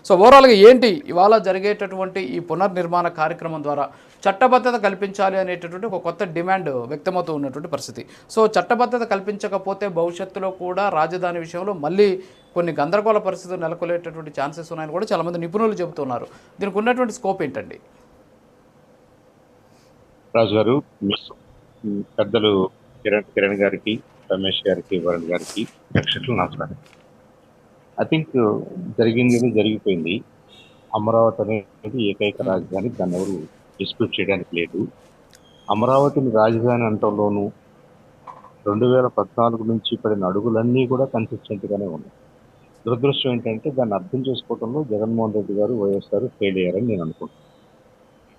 So ఓవరాల్గా ఏంటి ఇవాళ జరిగేటటువంటి ఈ పునర్నిర్మాణ కార్యక్రమం ద్వారా చట్టబద్ధత కల్పించాలి అనేటటువంటి ఒక కొత్త డిమాండ్ వ్యక్తమవుతూ ఉన్నటువంటి పరిస్థితి. సో చట్టబద్ధత కల్పించకపోతే భవిష్యత్తులో కూడా రాజధాని విషయంలో మళ్ళీ కొన్ని గందరగోళ పరిస్థితులు నెలకొలేటటువంటి ఛాన్సెస్ ఉన్నాయని కూడా చాలామంది నిపుణులు చెబుతున్నారు. దీనికి ఉన్నటువంటి స్కోప్ ఏంటండి? రాజు గారు, పెద్దలు కిరణ్ గారికి, రమేష్ గారికి, వరుణ్ గారికి ప్రేక్షకులు నమస్కారం. ఐ థింక్ జరిగింది జరిగిపోయింది. అమరావతి అనేది ఏకైక రాజధాని, దాన్ని ఎవరు డిస్ప్యూట్ చేయడానికి లేదు. అమరావతిని రాజధాని అంటంలోనూ 2014 నుంచి పడిన అడుగులన్నీ కూడా కన్సిస్టెంట్గానే ఉన్నాయి. దురదృష్టం ఏంటంటే దాన్ని అర్థం చేసుకోవడంలో జగన్మోహన్ రెడ్డి గారు, వైఎస్ఆర్ ఫెయిల్ అయ్యారని నేను అనుకుంటున్నాను.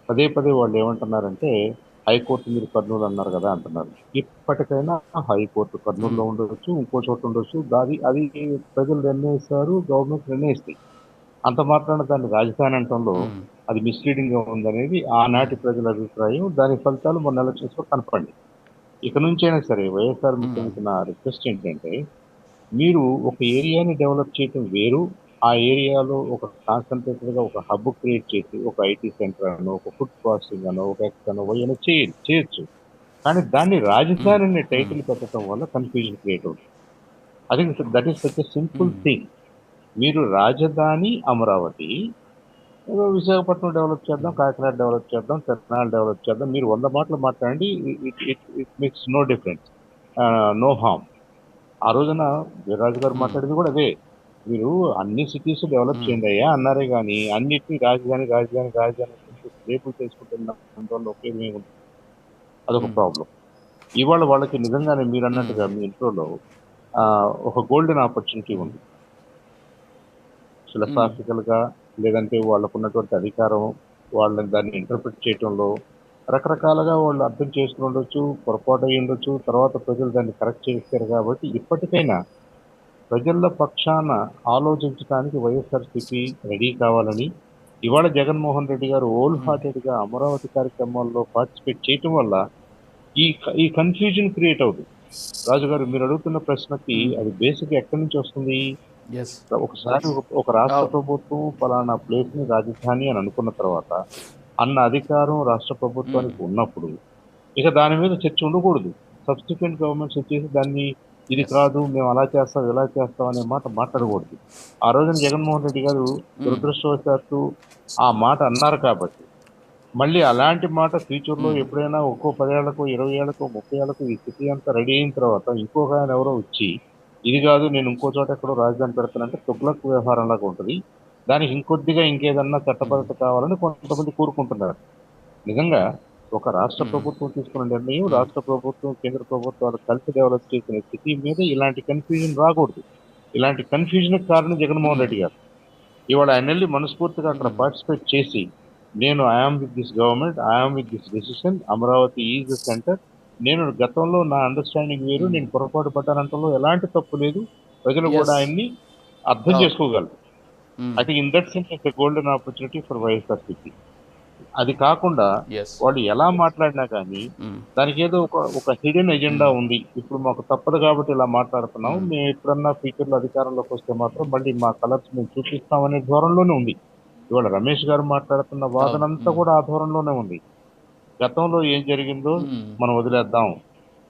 పదే పదే వాళ్ళు ఏమంటున్నారంటే హైకోర్టు మీరు కర్నూలు అన్నారు కదా అంటున్నారు. ఇప్పటికైనా హైకోర్టు కర్నూలులో ఉండొచ్చు, ఇంకో చోట ఉండొచ్చు. అది ప్రజలు నిర్ణయిస్తారు, గవర్నమెంట్ నిర్ణయిస్తాయి. అంత మాత్రాన దాన్ని రాజధాని అంటంలో అది మిస్లీడింగ్ గా ఉందనేది ఆనాటి ప్రజల అభిప్రాయం. దాని ఫలితాలు మొన్న ఎలక్షన్స్ లో కనపడి. ఇక నుంచైనా సరే వైఎస్ఆర్ ముఖ్యమంత్రి నా రిక్వెస్ట్ ఏంటంటే, మీరు ఒక ఏరియాని డెవలప్ చేయటం వేరు, ఆ ఏరియాలో ఒక కాన్సన్ట్రేటెడ్గా ఒక హబ్ క్రియేట్ చేసి ఒక ఐటీ సెంటర్ అనో, ఒక ఫుడ్ ప్రాసెసింగ్ అనో, ఒక ఎక్స్ అనో వై అనో చేయొచ్చు. కానీ దాన్ని రాజధాని అనే టైటిల్ పెట్టడం వల్ల కన్ఫ్యూజన్ క్రియేట్ అవుతుంది. I think that is such a simple thing. మీరు రాజధాని అమరావతి, విశాఖపట్నం డెవలప్ చేద్దాం, కాకినాడ డెవలప్ చేద్దాం, తెలంగాణ డెవలప్ చేద్దాం, మీరు 100 మాటలు మాట్లాడండి, it makes no difference, no harm. ఆ రోజున వీర్రాజు గారు మాట్లాడేది కూడా అదే. మీరు అన్ని సిటీస్ డెవలప్ చేయండి అయ్యా అన్నారే కానీ అన్నిటినీ రాజధాని రాజధాని రాజధాని లేబుల్ చేసుకుంటున్న వల్ల ఉపయోగం ఏముంది? అదొక ప్రాబ్లం. ఇవాళ వాళ్ళకి నిజంగానే మీరు అన్నట్టుగా మీ ఇంట్రోలో ఒక గోల్డెన్ ఆపర్చునిటీ ఉంది. ఫిలసాఫికల్గా లేదంటే వాళ్ళకు ఉన్నటువంటి అధికారం, వాళ్ళని దాన్ని ఇంటర్ప్రిట్ చేయడంలో రకరకాలుగా వాళ్ళు అర్థం చేసుకుని ఉండొచ్చు, పొరపాటు అయ్యి ఉండొచ్చు, తర్వాత ప్రజలు దాన్ని కరెక్ట్ చేస్తారు. కాబట్టి ఇప్పటికైనా ప్రజల పక్షాన ఆలోచించడానికి వైఎస్ఆర్సీపీ రెడీ కావాలని, ఇవాళ జగన్మోహన్ రెడ్డి గారు ఓల్ హార్టెడ్గా అమరావతి కార్యక్రమాల్లో పార్టిసిపేట్ చేయటం వల్ల ఈ కన్ఫ్యూజన్ క్రియేట్ అవుతుంది. రాజుగారు, మీరు అడుగుతున్న ప్రశ్నకి అది బేసిక్ ఎక్కడి నుంచి వస్తుంది? ఒకసారి ఒక రాష్ట్ర ప్రభుత్వం ఫలానా ప్లేస్ ని రాజధాని అని అనుకున్న తర్వాత అన్న అధికారం రాష్ట్ర ప్రభుత్వానికి ఉన్నప్పుడు ఇక దాని మీద చర్చ ఉండకూడదు. సబ్సిక్వెంట్ గవర్నమెంట్స్ వచ్చేసి దాన్ని ఇది కాదు, మేము అలా చేస్తాం ఇలా చేస్తాం అనే మాట మాట్లాడకూడదు. ఆ రోజున జగన్మోహన్ రెడ్డి గారు దురదృష్టవశాత్తు ఆ మాట అన్నారు కాబట్టి మళ్ళీ అలాంటి మాట ఫ్యూచర్లో ఎప్పుడైనా ఒక్కో 10 ఏళ్లకు 20 ఏళ్లకు 30 ఏళ్లకు ఈ సిటీ అంతా రెడీ అయిన తర్వాత ఇంకొక ఆయన ఎవరో వచ్చి ఇది కాదు నేను ఇంకో చోట ఎక్కడో రాజధాని పెడతానంటే తుగ్లక్ వ్యవహారంలాగా ఉంటుంది. దానికి ఇంకొద్దిగా ఇంకేదన్నా చట్టబద్ధత కావాలని కొంతమంది కోరుకుంటున్నారు. నిజంగా ఒక రాష్ట్ర ప్రభుత్వం తీసుకున్న నిర్ణయం, రాష్ట్ర ప్రభుత్వం కేంద్ర ప్రభుత్వాలు కలిసి డెవలప్ చేసిన సిటీ మీద ఇలాంటి కన్ఫ్యూజన్ రాకూడదు. ఇలాంటి కన్ఫ్యూజన్ కారణం జగన్మోహన్ రెడ్డి గారు. ఇవాళ ఆయన వెళ్ళి మనస్ఫూర్తిగా అక్కడ పార్టిసిపేట్ చేసి నేను I am with this government, I am with this decision, Amaravati is the centre, నేను గతంలో నా అండర్స్టాండింగ్ వేరు, నేను పొరపాటు పడ్డానంటలో ఎలాంటి తప్పు లేదు, ప్రజలు కూడా ఆయన్ని అర్థం చేసుకోగలరు. I think in that sense it's golden opportunity for YSRCP. అది కాకుండా వాళ్ళు ఎలా మాట్లాడినా కానీ దానికి ఏదో ఒక హిడెన్ ఎజెండా ఉంది. ఇప్పుడు మాకు తప్పదు కాబట్టి ఇలా మాట్లాడుతున్నాం, మేము ఎప్పుడన్నా ఫ్యూచర్లో అధికారంలోకి వస్తే మాత్రం మళ్ళీ మా కలర్స్ మేము చూపిస్తాం అనే ధోరణిలోనే ఉంది. ఇవాళ రమేష్ గారు మాట్లాడుతున్న వాదనంతా కూడా ఆ ధోరణిలోనే ఉంది. గతంలో ఏం జరిగిందో మనం వదిలేద్దాం,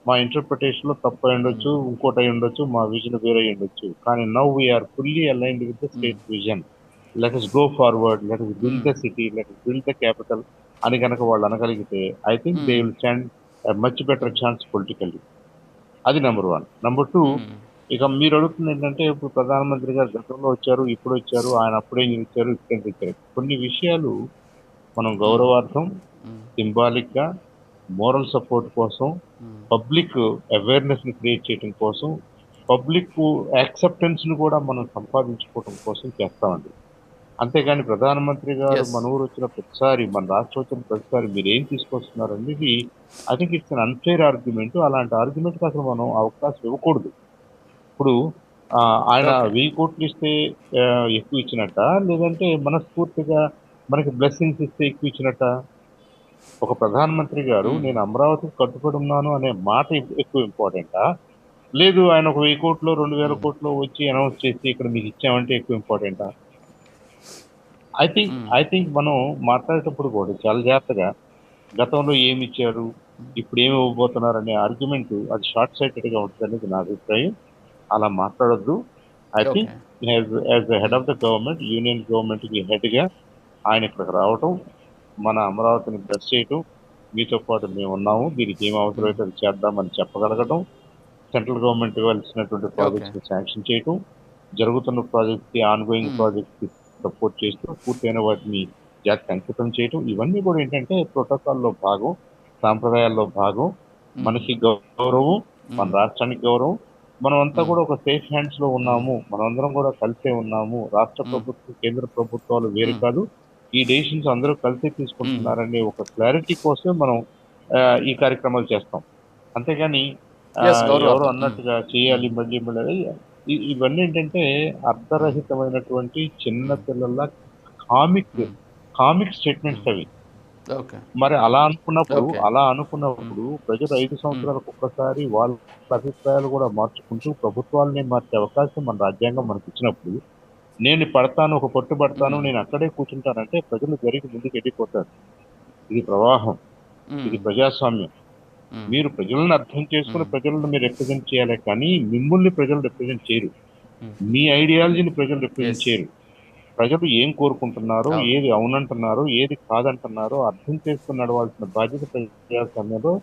మా ఇంటర్ప్రిటేషన్ లో తప్పు అయి ఉండొచ్చు, ఇంకోటి అయి ఉండొచ్చు, మా విజన్ వేరే అయి ఉండొచ్చు, కానీ now we are fully aligned with the state vision, let us go forward, let us build the city, let us build the capital అని కనుక వాళ్ళు అనగలిగితే I think they will stand much better chance politically. అది number 1. Number 2, ఇక మీరు అడుగుతుంది ఏంటంటే ఇప్పుడు ప్రధానమంత్రి గారు గతంలో వచ్చారు, ఇప్పుడు వచ్చారు, ఆయన అప్పుడే ఇచ్చారు, ఇక్కడ ఇచ్చారు. కొన్ని విషయాలు మనం గౌరవార్థం, సింబాలిక్ గా, మోరల్ సపోర్ట్ కోసం, పబ్లిక్ అవేర్నెస్ ని క్రియేట్ చేయడం కోసం, పబ్లిక్ యాక్సెప్టెన్స్ ని కూడా మనం సంపాదించుకోవడం కోసం చేస్తామండి. అంతేగాని ప్రధానమంత్రి గారు మన ఊరు వచ్చిన ప్రతిసారి, మన రాష్ట్రం వచ్చిన ప్రతిసారి మీరు ఏం తీసుకొస్తున్నారు అనేది I think it's an unfair argument. అలాంటి ఆర్గ్యుమెంట్ అసలు మనం అవకాశం ఇవ్వకూడదు. ఇప్పుడు ఆయన 1000 కోట్లు ఇస్తే ఎక్కువ ఇచ్చినట్ట, లేదంటే మనస్ఫూర్తిగా మనకి బ్లెస్సింగ్స్ ఇస్తే ఎక్కువ ఇచ్చినట్ట? ఒక ప్రధానమంత్రి గారు నేను అమరావతికి కట్టుబడి ఉన్నాను అనే మాట ఎక్కువ ఇంపార్టెంటా, లేదు ఆయన ఒక 1000 కోట్లు 2000 కోట్లు వచ్చి అనౌన్స్ చేసి ఇక్కడ మీకు ఇచ్చామంటే ఎక్కువ ఇంపార్టెంటా? ఐ థింక్ మనం మాట్లాడేటప్పుడు కూడా చాలా జాగ్రత్తగా గతంలో ఏమి ఇచ్చారు, ఇప్పుడు ఏమి ఇవ్వబోతున్నారు అనే ఆర్గ్యుమెంట్ అది షార్ట్ సైటెడ్ గా ఉంటుంది అనేది నా అభిప్రాయం. అలా మాట్లాడొద్దు. I think okay. As the head of the government, union government కి హెడ్ గా ఆయన ఇక్కడికి రావటం, మన అమరావతిని బ్లెస్ చేయటం, మీతో పాటు మేము ఉన్నాము, దీనికి ఏం అవసరమైతే అది చేద్దామని చెప్పగలగటం, సెంట్రల్ గవర్నమెంట్ ఇవ్వాల్సినటువంటి ఓకే. ప్రాజెక్ట్స్ ని శాంక్షన్ చేయటం, జరుగుతున్న ప్రాజెక్ట్ కి ఆన్గోయింగ్ ప్రాజెక్ట్ కి సపోర్ట్ చేస్తూ పూర్తయిన వాటిని జాతికి అంకితం చేయటం, ఇవన్నీ కూడా ఏంటంటే ప్రోటోకాల్లో భాగం, సాంప్రదాయాల్లో భాగం, మనకి గౌరవం, మన రాష్ట్రానికి గౌరవం. మనం అంతా కూడా ఒక సేఫ్ హ్యాండ్స్ లో ఉన్నాము, మనమందరం కూడా కలిసే ఉన్నాము, రాష్ట్ర ప్రభుత్వం కేంద్ర ప్రభుత్వాలు వేరు కాదు, ఈ డెసిషన్స్ అందరూ కలిసే తీసుకుంటున్నారనే ఒక క్లారిటీ కోసమే మనం ఈ కార్యక్రమాలు చేస్తాం. అంతేగాని ఎస్, ఎవరో గౌరవార్థం. అన్నట్టుగా చేయాలి మళ్ళీ మళ్ళీ ఇవన్నీ ఏంటంటే అర్ధరహితమైనటువంటి చిన్న పిల్లల కామిక్ కామిక్ స్టేట్మెంట్స్ అవి. ఓకే. మరి ఓకే. అలా అనుకున్నప్పుడు ప్రజలు 5 సంవత్సరాలకు ఒక్కసారి వాళ్ళ అభిప్రాయాలు కూడా మార్చుకుంటూ ప్రభుత్వాలనే మార్చే అవకాశం మన రాజ్యాంగం మనకి ఇచ్చినప్పుడు, నేను పడతాను, ఒక పట్టు పడతాను, నేను అక్కడే కూర్చుంటానంటే ప్రజలు జరిగి ముందుకు వెళ్ళిపోతారు. ఇది ప్రవాహం, ఇది ప్రజాస్వామ్యం. మీరు ప్రజలను అర్థం చేసుకుని ప్రజలను మీరు రిప్రజెంట్ చేయాలి, కానీ మిమ్మల్ని ప్రజలు రిప్రజెంట్ చేయరు. మీ ఐడియాలజీని ప్రజలు రిప్రజెంట్ ఎస్. చేయరు. ప్రజలు ఏం కోరుకుంటున్నారో, అవును. ఏది అవునంటున్నారో, ఏది కాదంటున్నారో అర్థం చేసుకుని నడవాల్సిన బాధ్యత ప్రజాస్వామ్యంలో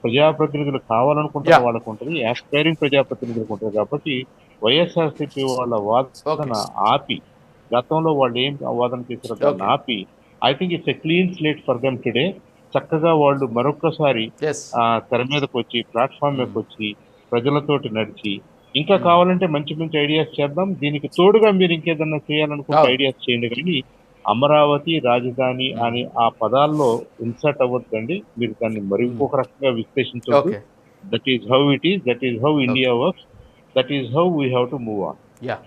ప్రజాప్రతినిధులు కావాలనుకుంటున్న యా. వాళ్ళకు ఉంటుంది, యాస్పైరింగ్ ప్రజాప్రతినిధులకు ఉంటుంది. కాబట్టి వైఎస్ఆర్సీపీ వాళ్ళ ఓకే. వాదన ఆపి, గతంలో వాళ్ళు ఏం వాదన చేశారో దాన్ని ఓకే. ఆపి, I think it's a clean slate for them today. చక్కగా వాళ్ళు మరొక్కసారి ఎస్. తెర మీదకి వచ్చి, ప్లాట్ఫామ్ మీదకి వచ్చి, ప్రజలతోటి నడిచి, ఇంకా కావాలంటే మంచి మంచి ఐడియాస్ చేద్దాం, దీనికి తోడుగా మీరు ఇంకేదన్నా చేయాలనుకుంటే అవును. ఐడియాస్ చేయండి, కానీ అమరావతి రాజధాని అని ఆ పదాల్లో ఇన్సర్ట్ అవ్వద్దండి. మీరు దాన్ని మరి ఇంకొక రకంగా విశ్లేషించవద్దు. Okay. That is how it is, that is how India works, that is how we have to move on. Yeah.